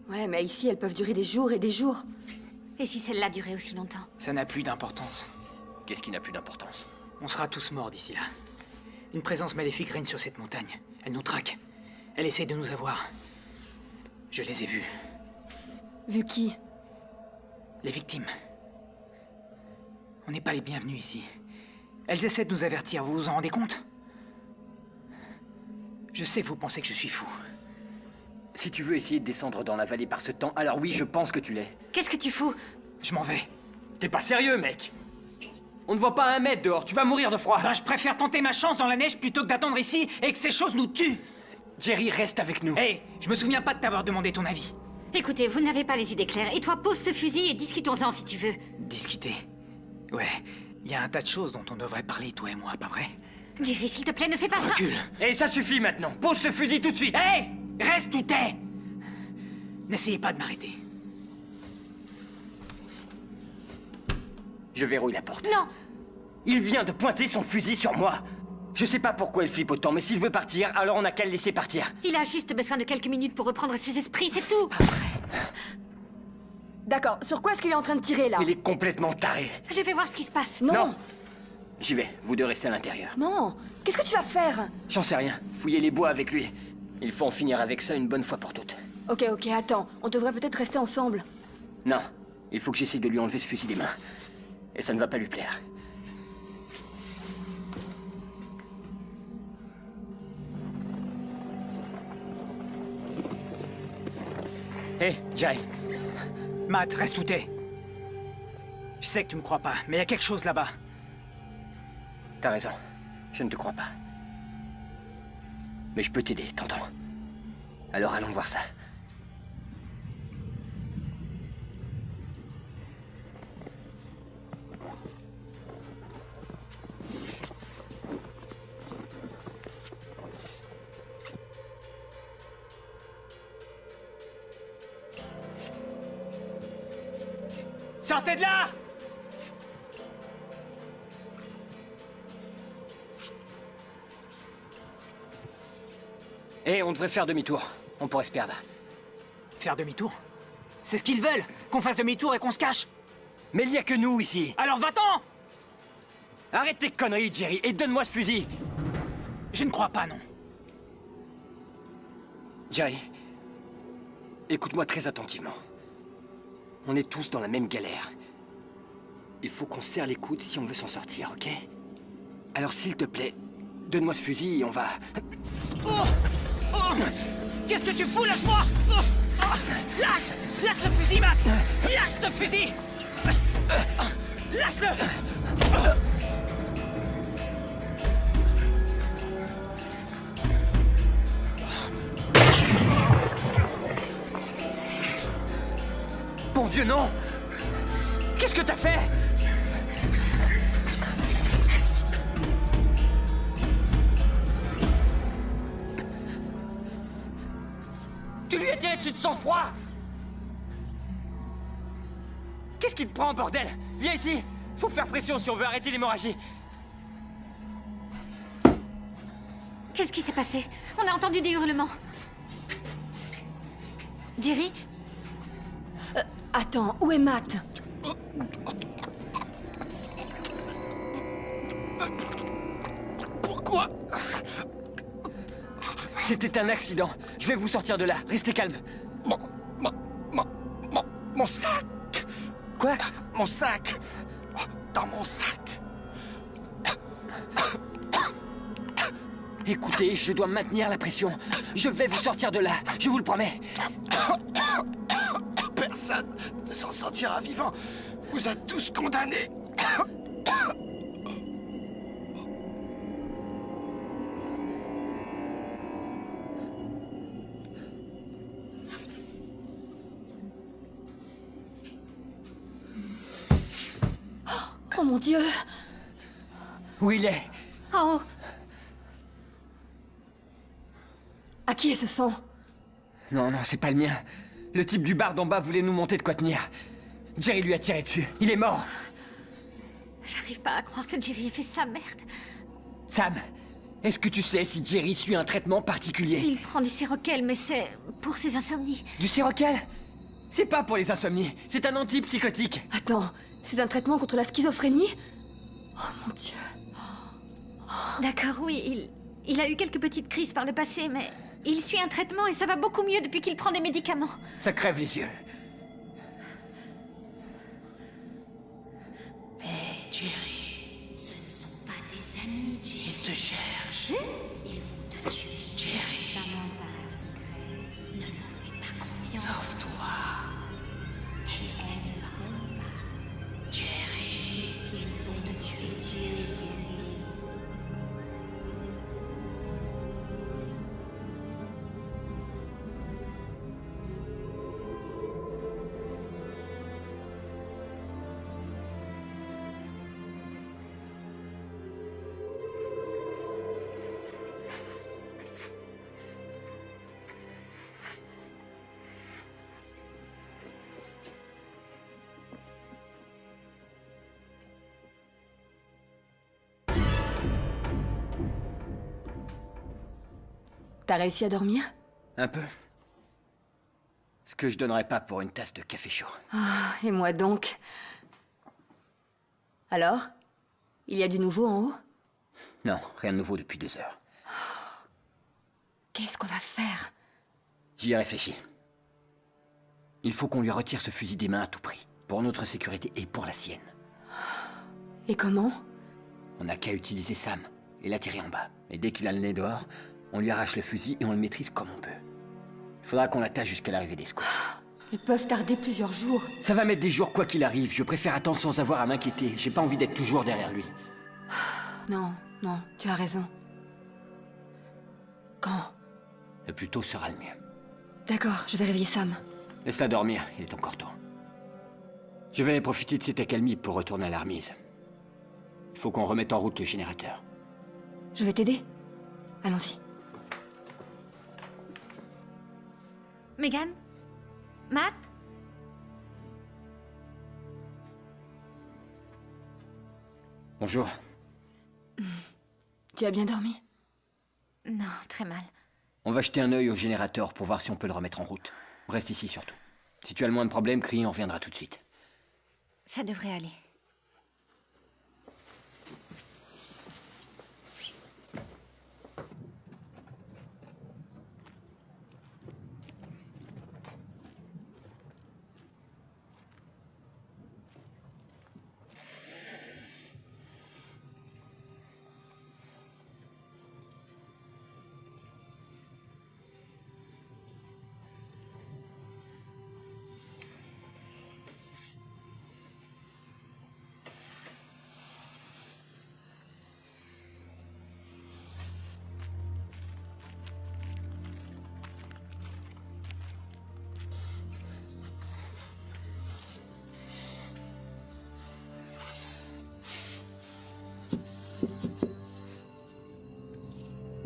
Ouais, mais ici, elles peuvent durer des jours et des jours. Et si celle-là durait aussi longtemps? Ça n'a plus d'importance. Qu'est-ce qui n'a plus d'importance? On sera tous morts d'ici là. Une présence maléfique règne sur cette montagne. Elle nous traque. Elle essaie de nous avoir. Je les ai vus. Vu qui? Les victimes. On n'est pas les bienvenus ici. Elles essaient de nous avertir, vous vous en rendez compte? Je sais que vous pensez que je suis fou. Si tu veux essayer de descendre dans la vallée par ce temps, alors oui, je pense que tu l'es. Qu'est-ce que tu fous? Je m'en vais. T'es pas sérieux, mec? On ne voit pas à 1 mètre dehors, tu vas mourir de froid. Ben, je préfère tenter ma chance dans la neige plutôt que d'attendre ici et que ces choses nous tuent. Jerry, reste avec nous. Hé, je me souviens pas de t'avoir demandé ton avis. Écoutez, vous n'avez pas les idées claires. Et toi, pose ce fusil et discutons-en si tu veux. Discuter. Ouais, il y a un tas de choses dont on devrait parler, toi et moi, pas vrai? Jerry, s'il te plaît, ne fais pas ça. Recule. Et ça suffit maintenant. Pose ce fusil tout de suite. Hé! Reste où t'es! N'essayez pas de m'arrêter. Je verrouille la porte. Non! Il vient de pointer son fusil sur moi. Je sais pas pourquoi il flippe autant, mais s'il veut partir, alors on n'a qu'à le laisser partir. Il a juste besoin de quelques minutes pour reprendre ses esprits, c'est tout! D'accord, sur quoi est-ce qu'il est en train de tirer, là? Il est complètement taré. Je vais voir ce qui se passe. Non! J'y vais, vous deux restez à l'intérieur. Non! Qu'est-ce que tu vas faire? J'en sais rien, fouillez les bois avec lui. Il faut en finir avec ça une bonne fois pour toutes. Ok, attends. On devrait peut-être rester ensemble. Non, il faut que j'essaye de lui enlever ce fusil des mains. Et ça ne va pas lui plaire. Hé, Jerry. Matt, reste où t'es. Je sais que tu me crois pas, mais il y a quelque chose là-bas. T'as raison, je ne te crois pas. Mais je peux t'aider, t'entends? Alors allons voir ça. Sortez de là! Hé, on devrait faire demi-tour. On pourrait se perdre. Faire demi-tour? C'est ce qu'ils veulent! Qu'on fasse demi-tour et qu'on se cache! Mais il n'y a que nous ici. Alors va-t'en! Arrête tes conneries, Jerry, et donne-moi ce fusil. Je ne crois pas, non. Jerry, écoute-moi très attentivement. On est tous dans la même galère. Il faut qu'on serre les coudes si on veut s'en sortir, ok? Alors s'il te plaît, donne-moi ce fusil et on va... Oh! Oh! Qu'est-ce que tu fous? Lâche-moi! Oh! Oh! Lâche! Lâche le fusil, Matt! Lâche ce fusil! Lâche-le! Bon Dieu, non! Qu'est-ce que t'as fait? Tu lui as tiré dessus de sang-froid! Qu'est-ce qui te prend, bordel? Viens ici! Faut faire pression si on veut arrêter l'hémorragie. Qu'est-ce qui s'est passé? On a entendu des hurlements. Jerry? Attends, où est Matt? Pourquoi? C'était un accident. Je vais vous sortir de là. Restez calme. Mon sac! Quoi? Mon sac! Dans mon sac! Écoutez, je dois maintenir la pression. Je vais vous sortir de là. Je vous le promets. Personne ne s'en sortira vivant. Vous êtes tous condamnés. Oh mon Dieu! Où il est? En haut. À qui est ce sang? Non, c'est pas le mien. Le type du bar d'en bas voulait nous monter de quoi tenir. Jerry lui a tiré dessus. Il est mort. J'arrive pas à croire que Jerry ait fait ça, merde. Sam, est-ce que tu sais si Jerry suit un traitement particulier? Il prend du Séroquel, mais c'est pour ses insomnies. Du Séroquel? C'est pas pour les insomnies. C'est un antipsychotique. Attends, c'est un traitement contre la schizophrénie? Oh mon Dieu. D'accord, oui, il a eu quelques petites crises par le passé, mais il suit un traitement et ça va beaucoup mieux depuis qu'il prend des médicaments. Ça crève les yeux. Hé, Jerry. Ce ne sont pas tes amis, Jerry. Ils te cherchent. Ils vont te tuer. Jerry. Samantha a un secret. Ne leur fais pas confiance. Sauve-toi. Elle ne pardonne pas. Jerry. Ils vont te tuer, Jerry. T'as réussi à dormir? Un peu. Ce que je donnerais pas pour une tasse de café chaud. Ah, et moi donc? Alors? Il y a du nouveau en haut? Non, rien de nouveau depuis 2 heures. Qu'est-ce qu'on va faire? J'y ai réfléchi. Il faut qu'on lui retire ce fusil des mains à tout prix. Pour notre sécurité et pour la sienne. Et comment? On n'a qu'à utiliser Sam et l'attirer en bas. Et dès qu'il a le nez dehors, on lui arrache le fusil et on le maîtrise comme on peut. Il faudra qu'on l'attache jusqu'à l'arrivée des scouts. Ils peuvent tarder plusieurs jours. Ça va mettre des jours quoi qu'il arrive. Je préfère attendre sans avoir à m'inquiéter. J'ai pas envie d'être toujours derrière lui. Non, non, tu as raison. Quand? Le plus tôt sera le mieux. D'accord, je vais réveiller Sam. Laisse-la dormir, il est encore tôt. Je vais profiter de cette accalmie pour retourner à l'Armise. Il faut qu'on remette en route le générateur. Je vais t'aider. Allons-y. Megan? Matt? Bonjour. Tu as bien dormi? Non, très mal. On va jeter un œil au générateur pour voir si on peut le remettre en route. Reste ici surtout. Si tu as le moins de problèmes, crie, on reviendra tout de suite. Ça devrait aller.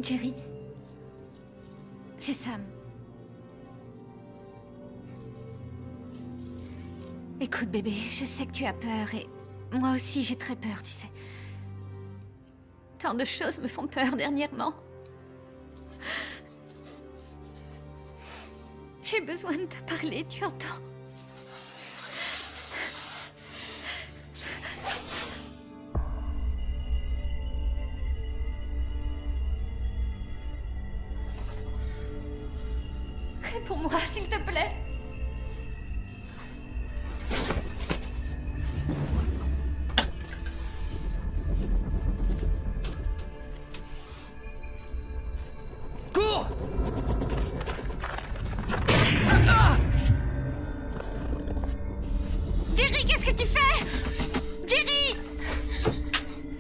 Jerry, c'est Sam. Écoute, bébé, je sais que tu as peur et moi aussi j'ai très peur, tu sais. Tant de choses me font peur dernièrement. J'ai besoin de te parler, tu entends? Réponds-moi, s'il te plaît. Cours! Jerry, qu'est-ce que tu fais? Jerry!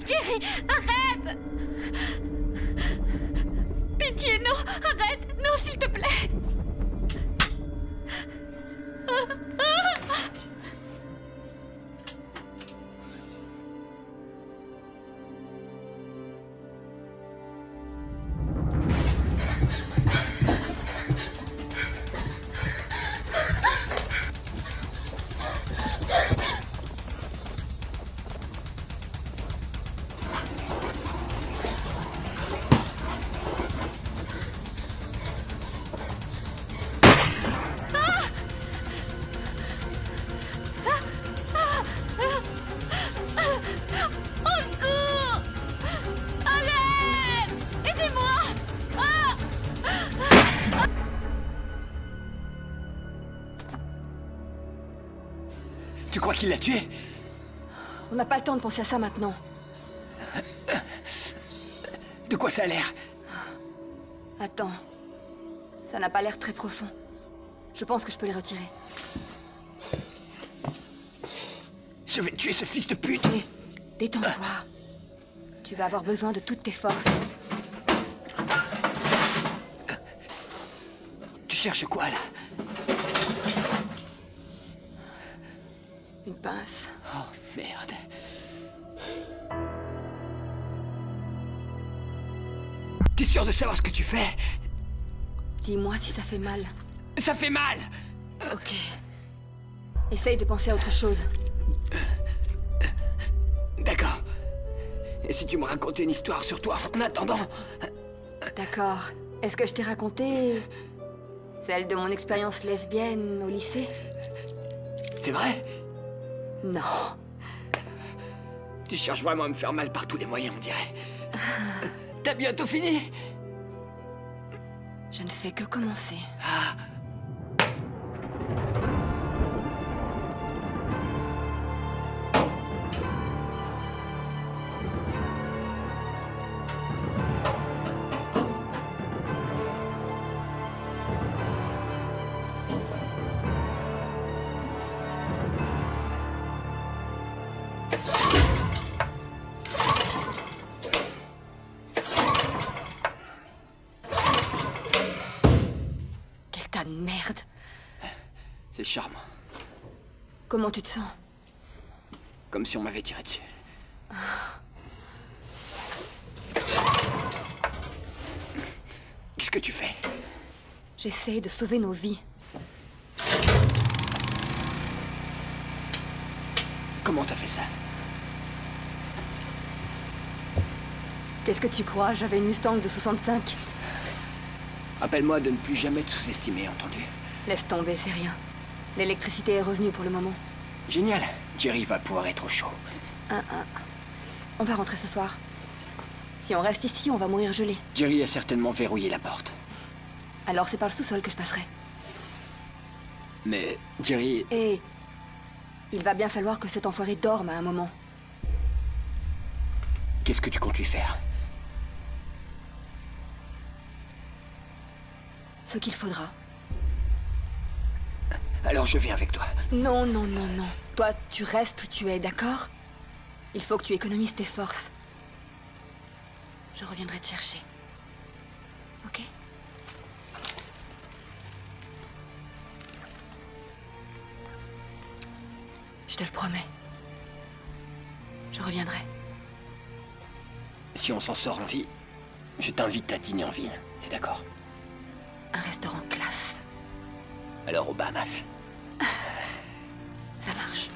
Jerry, arrête! Pitié, non, arrête! Non, s'il te plaît! Tu crois qu'il l'a tué? On n'a pas le temps de penser à ça maintenant. De quoi ça a l'air? Attends. Ça n'a pas l'air très profond. Je pense que je peux les retirer. Je vais tuer ce fils de pute! Hé, détends-toi. Tu vas avoir besoin de toutes tes forces. Tu cherches quoi, là? Une pince. Oh, merde. T'es sûr de savoir ce que tu fais? Dis-moi si ça fait mal. Ça fait mal! Ok. Essaye de penser à autre chose. D'accord. Et si tu me racontais une histoire sur toi en attendant? D'accord. Est-ce que je t'ai raconté celle de mon expérience lesbienne au lycée? C'est vrai? Non. Tu cherches vraiment à me faire mal par tous les moyens, on dirait. T'as bientôt fini? Je ne fais que commencer. Quel tas de merde. C'est charmant. Comment tu te sens? Comme si on m'avait tiré dessus. Qu'est-ce que tu fais? J'essaye de sauver nos vies. Comment t'as fait ça? Qu'est-ce que tu crois? J'avais une Mustang de 65. Rappelle-moi de ne plus jamais te sous-estimer, entendu? Laisse tomber, c'est rien. L'électricité est revenue pour le moment. Génial. Jerry va pouvoir être au chaud. On va rentrer ce soir. Si on reste ici, on va mourir gelé. Jerry a certainement verrouillé la porte. Alors c'est par le sous-sol que je passerai. Mais Jerry... Et il va bien falloir que cet enfoiré dorme à un moment. Qu'est-ce que tu comptes lui faire? Ce qu'il faudra. Alors je viens avec toi. Non, non, non, non. Toi, tu restes où tu es, d'accord? Il faut que tu économises tes forces. Je reviendrai te chercher. Ok? Je te le promets. Je reviendrai. Si on s'en sort en vie, je t'invite à dîner en ville. C'est d'accord? Un restaurant classe. Alors aux Bahamas. Ça marche.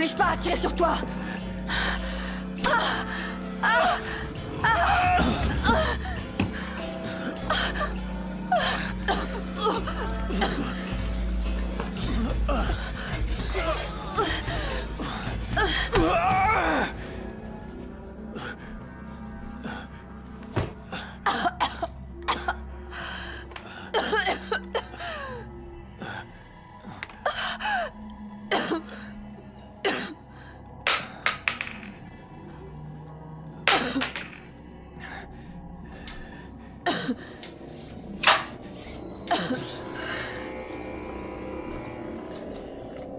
t'oblige pas à tirer sur toi.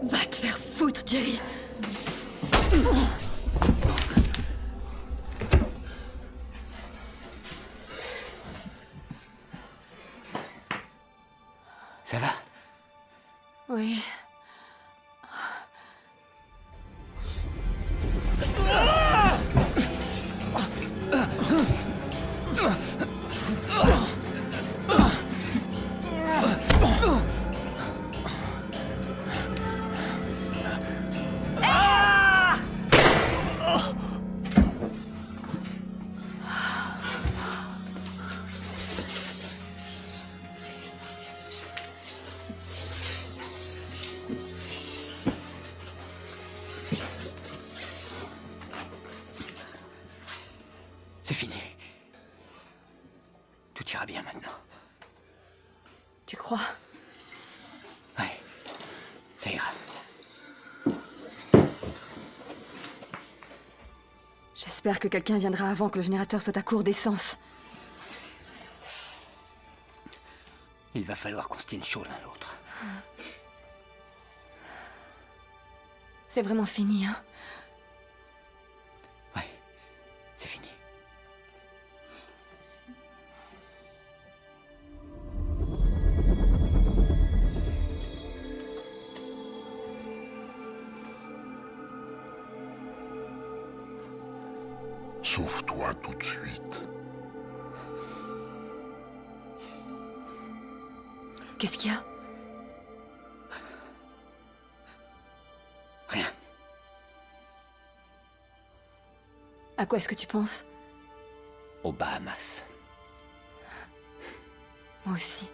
Va te faire foutre, Jerry. Ça va? Oui. C'est fini. Tout ira bien maintenant. Tu crois? Ouais, ça ira. J'espère que quelqu'un viendra avant que le générateur soit à court d'essence. Il va falloir qu'on se tienne chaud l'un l'autre. C'est vraiment fini, hein? Ouais, c'est fini. Sauve-toi tout de suite. Qu'est-ce qu'il y a? Rien. À quoi est-ce que tu penses? Aux Bahamas. Moi aussi.